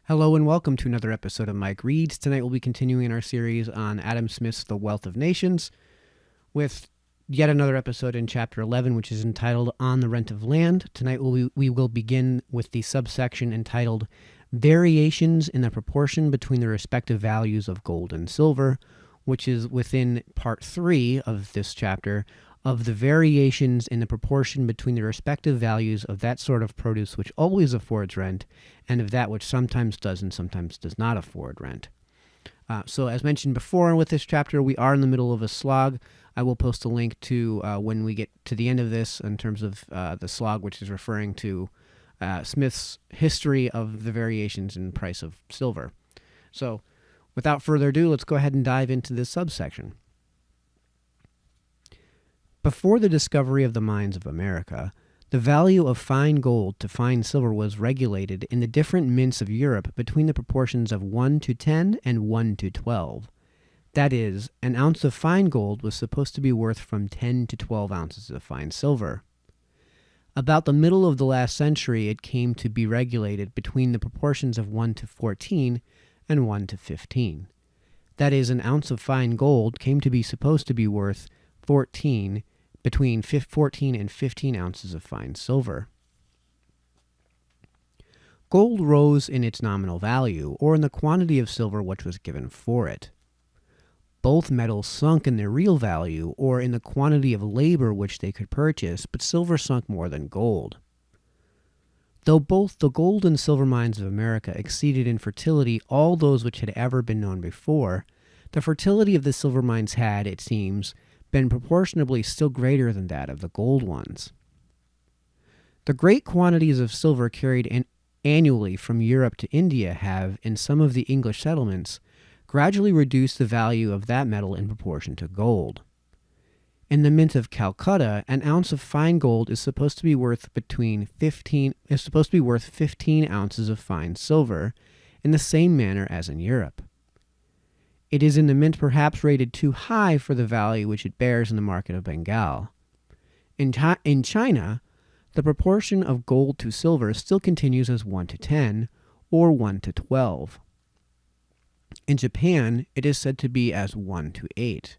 Hello and welcome to another episode of Mike Reads. Tonight we'll be continuing our series on Adam Smith's The Wealth of Nations with yet another episode in Chapter 11, which is entitled On the Rent of Land. Tonight we will begin with the subsection entitled Variations in the Proportion Between the Respective Values of Gold and Silver, which is within Part 3 of this chapter of the variations in the proportion between the respective values of that sort of produce which always affords rent and of that which sometimes does and sometimes does not afford rent. So as mentioned before with this chapter, we are in the middle of a slog. I will post a link to when we get to the end of this in terms of the slog, which is referring to Smith's history of the variations in price of silver. So without further ado, let's go ahead and dive into this subsection. Before the discovery of the mines of America, the value of fine gold to fine silver was regulated in the different mints of Europe between the proportions of 1 to 10 and 1 to 12. That is, an ounce of fine gold was supposed to be worth from 10 to 12 ounces of fine silver. About the middle of the last century, it came to be regulated between the proportions of 1 to 14 and 1 to 15. That is, an ounce of fine gold came to be supposed to be worth between 14 and 15 ounces of fine silver. Gold rose in its nominal value, or in the quantity of silver which was given for it. Both metals sunk in their real value, or in the quantity of labor which they could purchase, but silver sunk more than gold. Though both the gold and silver mines of America exceeded in fertility all those which had ever been known before, the fertility of the silver mines had, it seems, been proportionably still greater than that of the gold ones. The great quantities of silver carried annually from Europe to India have, in some of the English settlements, gradually reduced the value of that metal in proportion to gold. In the mint of Calcutta, an ounce of fine gold is supposed to be worth 15 ounces of fine silver, in the same manner as in Europe. It is in the mint perhaps rated too high for the value which it bears in the market of Bengal. In China, the proportion of gold to silver still continues as 1 to 10 or 1 to 12. In Japan, it is said to be as 1 to 8.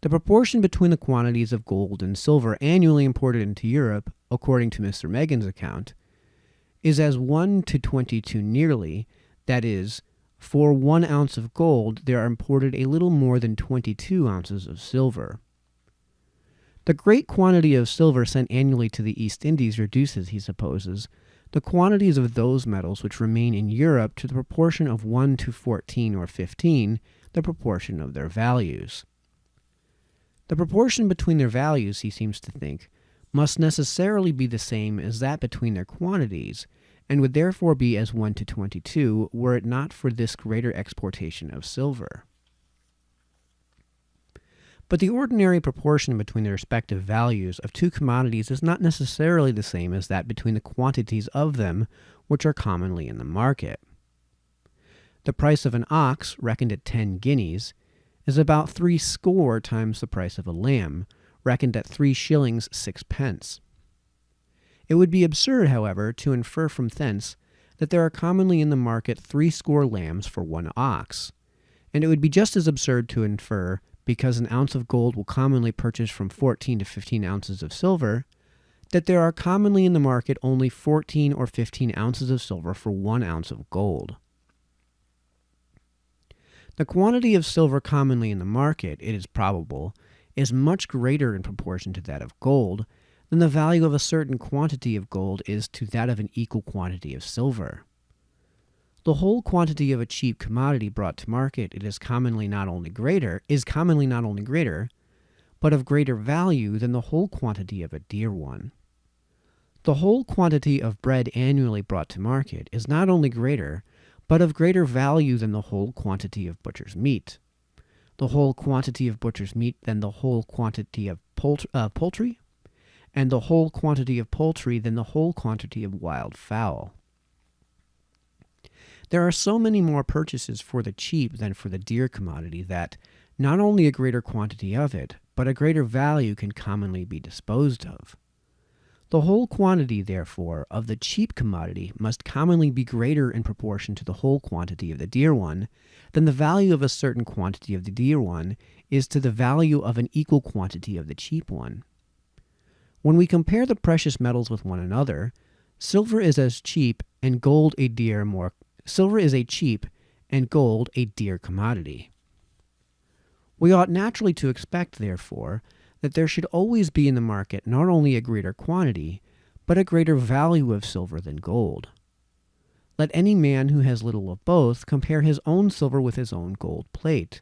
The proportion between the quantities of gold and silver annually imported into Europe, according to Mr. Megan's account, is as 1 to 22 nearly, that is, for 1 ounce of gold, there are imported a little more than 22 ounces of silver. The great quantity of silver sent annually to the East Indies reduces, he supposes, the quantities of those metals which remain in Europe to the proportion of 1 to 14 or 15, the proportion of their values. The proportion between their values, he seems to think, must necessarily be the same as that between their quantities, and would therefore be as 1 to 22 were it not for this greater exportation of silver. But the ordinary proportion between the respective values of two commodities is not necessarily the same as that between the quantities of them which are commonly in the market. The price of an ox, reckoned at 10 guineas, is about 80 times the price of a lamb, reckoned at 3 shillings 6 pence. It would be absurd, however, to infer from thence that there are commonly in the market 80 lambs for 1 ox, and it would be just as absurd to infer, because an ounce of gold will commonly purchase from 14 to 15 ounces of silver, that there are commonly in the market only 14 or 15 ounces of silver for 1 ounce of gold. The quantity of silver commonly in the market, it is probable, is much greater in proportion to that of gold than the value of a certain quantity of gold is to that of an equal quantity of silver. The whole quantity of a cheap commodity brought to market is commonly not only greater, but of greater value than the whole quantity of a dear one. The whole quantity of bread annually brought to market is not only greater, but of greater value than the whole quantity of butcher's meat. The whole quantity of butcher's meat than the whole quantity of poultry, and the whole quantity of poultry than the whole quantity of wild fowl. There are so many more purchases for the cheap than for the dear commodity that not only a greater quantity of it, but a greater value can commonly be disposed of. The whole quantity, therefore, of the cheap commodity must commonly be greater in proportion to the whole quantity of the dear one than the value of a certain quantity of the dear one is to the value of an equal quantity of the cheap one. When we compare the precious metals with one another, silver is as cheap and gold a dear silver is a cheap and gold a dear commodity. We ought naturally to expect, therefore, that there should always be in the market not only a greater quantity, but a greater value of silver than gold. Let any man who has little of both compare his own silver with his own gold plate,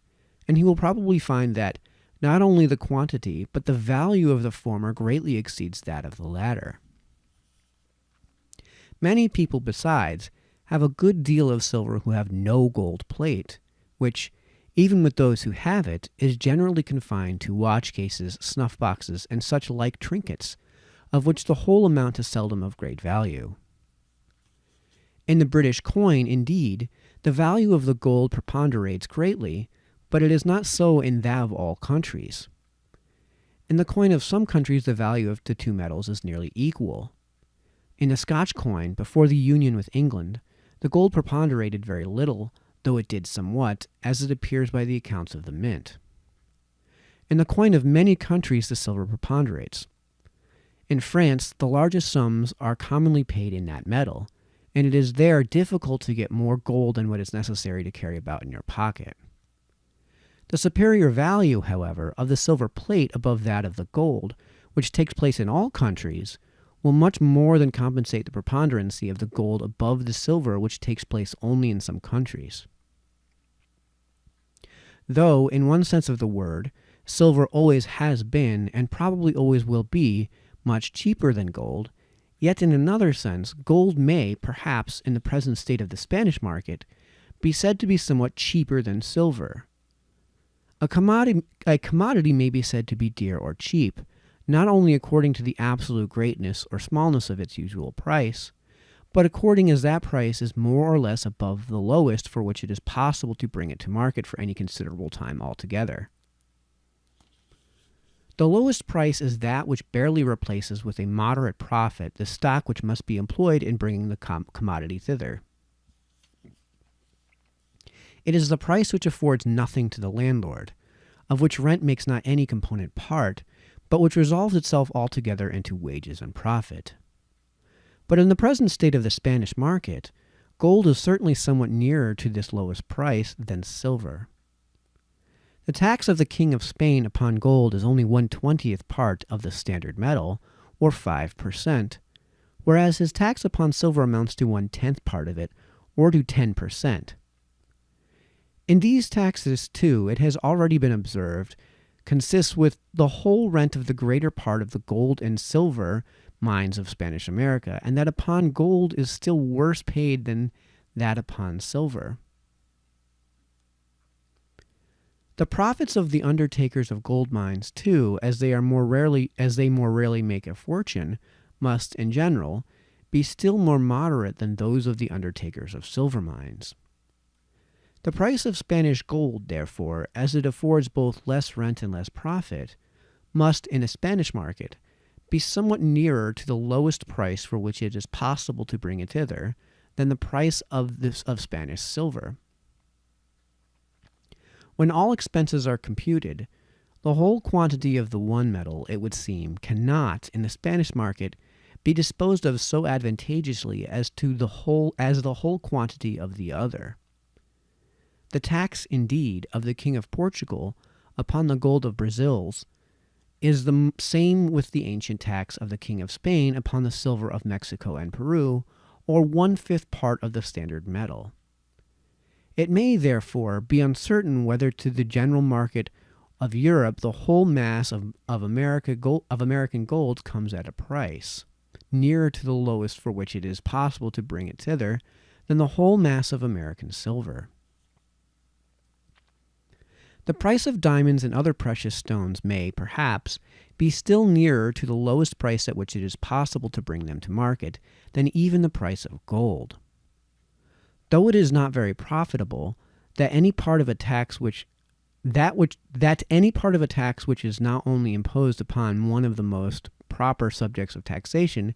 and he will probably find that not only the quantity, but the value of the former greatly exceeds that of the latter. Many people, besides, have a good deal of silver who have no gold plate, which, even with those who have it, is generally confined to watch cases, snuff boxes, and such like trinkets, of which the whole amount is seldom of great value. In the British coin, indeed, the value of the gold preponderates greatly, but it is not so in that of all countries. In the coin of some countries, the value of the two metals is nearly equal. In the Scotch coin, before the union with England, the gold preponderated very little, though it did somewhat, as it appears by the accounts of the mint. In the coin of many countries the silver preponderates. In France, the largest sums are commonly paid in that metal, and it is there difficult to get more gold than what is necessary to carry about in your pocket. The superior value, however, of the silver plate above that of the gold, which takes place in all countries, will much more than compensate the preponderancy of the gold above the silver which takes place only in some countries. Though, in one sense of the word, silver always has been, and probably always will be, much cheaper than gold, yet in another sense, gold may, perhaps, in the present state of the Spanish market, be said to be somewhat cheaper than silver. A commodity may be said to be dear or cheap, not only according to the absolute greatness or smallness of its usual price, but according as that price is more or less above the lowest for which it is possible to bring it to market for any considerable time altogether. The lowest price is that which barely replaces with a moderate profit the stock which must be employed in bringing the commodity thither. It is the price which affords nothing to the landlord, of which rent makes not any component part, but which resolves itself altogether into wages and profit. But in the present state of the Spanish market, gold is certainly somewhat nearer to this lowest price than silver. The tax of the King of Spain upon gold is only 1/20th part of the standard metal, or 5%, whereas his tax upon silver amounts to 1/10th part of it, or to 10%. In these taxes, too, it has already been observed, consists with the whole rent of the greater part of the gold and silver mines of Spanish America, and that upon gold is still worse paid than that upon silver. The profits of the undertakers of gold mines, too, as they more rarely make a fortune, must, in general, be still more moderate than those of the undertakers of silver mines. The price of Spanish gold, therefore, as it affords both less rent and less profit, must, in a Spanish market, be somewhat nearer to the lowest price for which it is possible to bring it thither than the price of Spanish silver. When all expenses are computed, the whole quantity of the one metal, it would seem, cannot, in the Spanish market, be disposed of so advantageously as the whole quantity of the other. The tax, indeed, of the King of Portugal upon the gold of Brazils is the same with the ancient tax of the King of Spain upon the silver of Mexico and Peru, or 1/5 part of the standard metal. It may, therefore, be uncertain whether to the general market of Europe the whole mass of American gold comes at a price nearer to the lowest for which it is possible to bring it thither than the whole mass of American silver. The price of diamonds and other precious stones may, perhaps, be still nearer to the lowest price at which it is possible to bring them to market than even the price of gold. Though it is not very profitable that any part of a tax which is not only imposed upon one of the most proper subjects of taxation,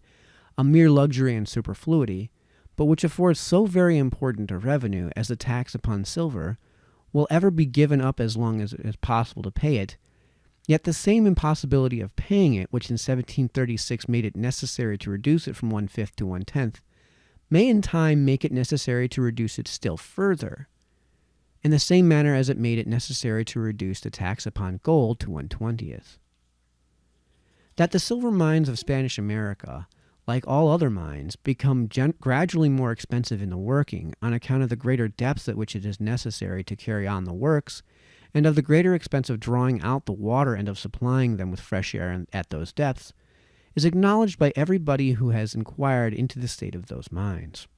a mere luxury and superfluity, but which affords so very important a revenue as the tax upon silver, will ever be given up as long as it is possible to pay it, yet the same impossibility of paying it, which in 1736 made it necessary to reduce it from 1/5 to 1/10, may in time make it necessary to reduce it still further, in the same manner as it made it necessary to reduce the tax upon gold to 1/20. That the silver mines of Spanish America, like all other mines, become gradually more expensive in the working on account of the greater depths at which it is necessary to carry on the works, and of the greater expense of drawing out the water and of supplying them with fresh air at those depths, is acknowledged by everybody who has inquired into the state of those mines.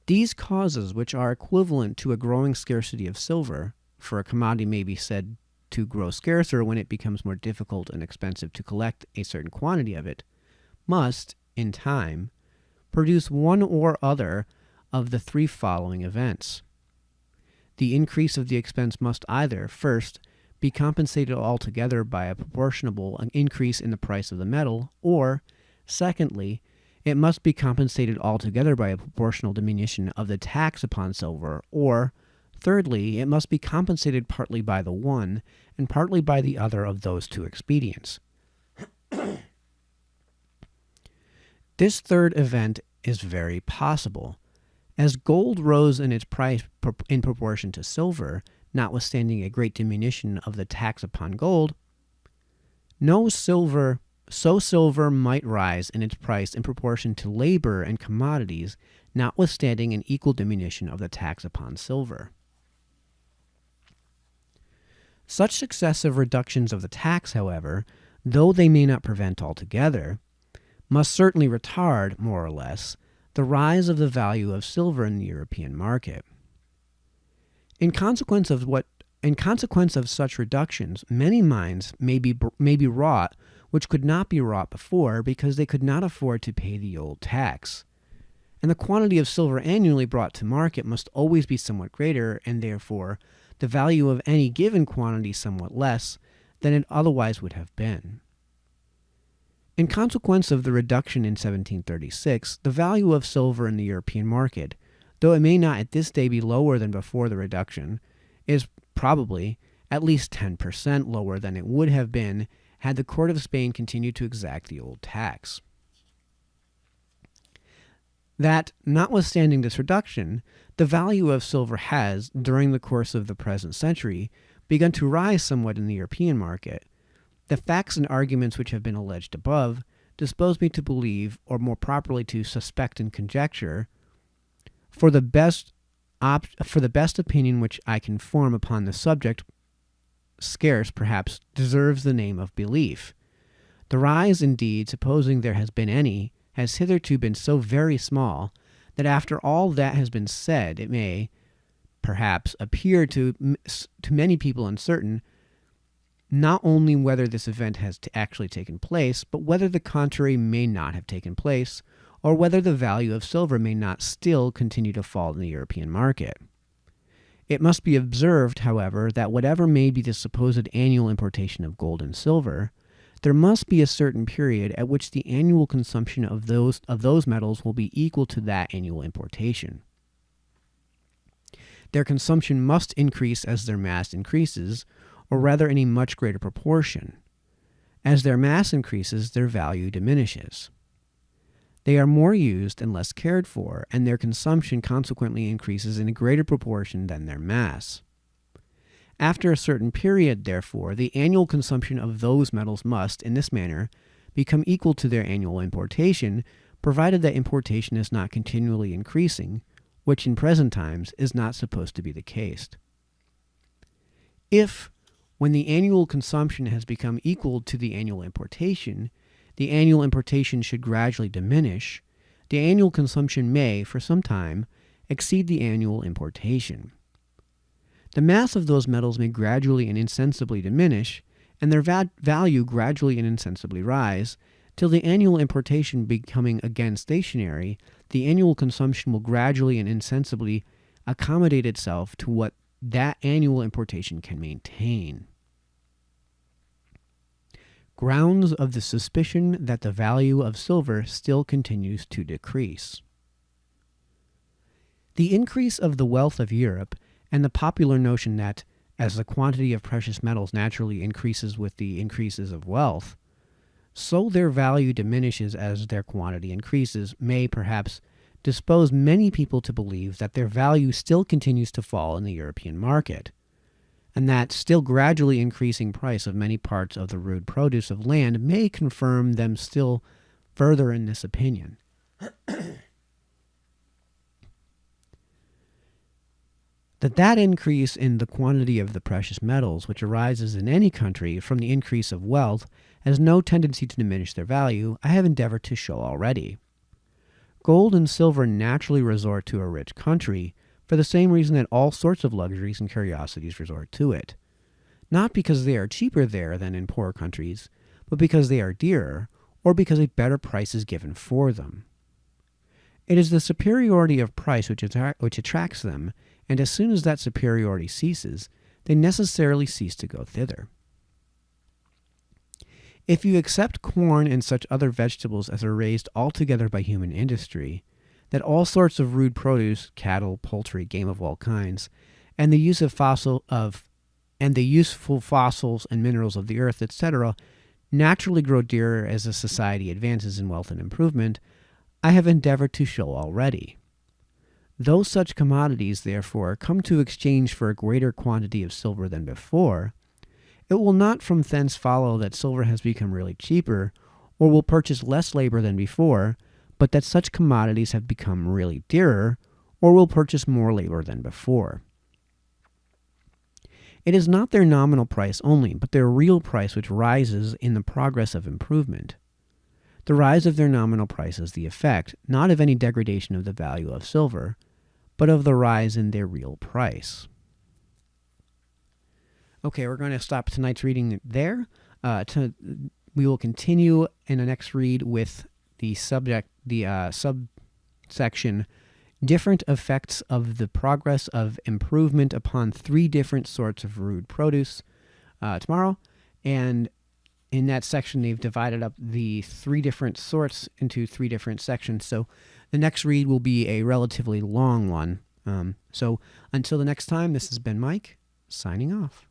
These causes, which are equivalent to a growing scarcity of silver, for a commodity may be said to grow scarcer when it becomes more difficult and expensive to collect a certain quantity of it, must, in time, produce one or other of the three following events. The increase of the expense must either, first, be compensated altogether by a proportionable increase in the price of the metal, or, secondly, it must be compensated altogether by a proportional diminution of the tax upon silver, or, thirdly, it must be compensated partly by the one and partly by the other of those two expedients. This third event is very possible. As gold rose in its price in proportion to silver, notwithstanding a great diminution of the tax upon gold, silver might rise in its price in proportion to labor and commodities, notwithstanding an equal diminution of the tax upon silver. Such successive reductions of the tax, however, though they may not prevent altogether, must certainly retard, more or less, the rise of the value of silver in the European market. In consequence of such reductions, many mines may be wrought which could not be wrought before because they could not afford to pay the old tax. And the quantity of silver annually brought to market must always be somewhat greater, and therefore the value of any given quantity somewhat less than it otherwise would have been. In consequence of the reduction in 1736, the value of silver in the European market, though it may not at this day be lower than before the reduction, is probably at least 10% lower than it would have been had the court of Spain continued to exact the old tax. That, notwithstanding this reduction, the value of silver has, during the course of the present century, begun to rise somewhat in the European market. The facts and arguments which have been alleged above dispose me to believe, or more properly to suspect and conjecture, for the best opinion which I can form upon the subject scarce, perhaps, deserves the name of belief. The rise, indeed, supposing there has been any, has hitherto been so very small that after all that has been said, it may, perhaps, appear to many people uncertain, not only whether this event has actually taken place, but whether the contrary may not have taken place, or whether the value of silver may not still continue to fall in the European market. It must be observed, however, that whatever may be the supposed annual importation of gold and silver, there must be a certain period at which the annual consumption of those metals will be equal to that annual importation. Their consumption must increase as their mass increases, or rather in a much greater proportion. As their mass increases, their value diminishes. They are more used and less cared for, and their consumption consequently increases in a greater proportion than their mass. After a certain period, therefore, the annual consumption of those metals must, in this manner, become equal to their annual importation, provided that importation is not continually increasing, which in present times is not supposed to be the case. If, when the annual consumption has become equal to the annual importation, the annual importation should gradually diminish, the annual consumption may, for some time, exceed the annual importation. The mass of those metals may gradually and insensibly diminish, and their value gradually and insensibly rise, till the annual importation becoming again stationary, the annual consumption will gradually and insensibly accommodate itself to what that annual importation can maintain. grounds of the suspicion that the value of silver still continues to decrease. The increase of the wealth of Europe and the popular notion that, as the quantity of precious metals naturally increases with the increases of wealth, so their value diminishes as their quantity increases, may perhaps dispose many people to believe that their value still continues to fall in the European market, and that still gradually increasing price of many parts of the rude produce of land may confirm them still further in this opinion. That increase in the quantity of the precious metals which arises in any country from the increase of wealth has no tendency to diminish their value, I have endeavored to show already. Gold and silver naturally resort to a rich country for the same reason that all sorts of luxuries and curiosities resort to it. Not because they are cheaper there than in poor countries, but because they are dearer, or because a better price is given for them. It is the superiority of price which attracts them, and as soon as that superiority ceases, they necessarily cease to go thither. If you accept corn and such other vegetables as are raised altogether by human industry, that all sorts of rude produce, cattle, poultry, game of all kinds, and the useful fossils and minerals of the earth, etc., naturally grow dearer as a society advances in wealth and improvement, I have endeavored to show already. Though such commodities, therefore, come to exchange for a greater quantity of silver than before, it will not from thence follow that silver has become really cheaper, or will purchase less labor than before, but that such commodities have become really dearer, or will purchase more labor than before. It is not their nominal price only, but their real price which rises in the progress of improvement. The rise of their nominal price is the effect, not of any degradation of the value of silver, but of the rise in their real price. Okay, we're going to stop tonight's reading there. We will continue in the next read with the subsection, different effects of the progress of improvement upon three different sorts of rude produce, tomorrow. And in that section, they've divided up the three different sorts into three different sections. So the next read will be a relatively long one. So until the next time, this has been Mike, signing off.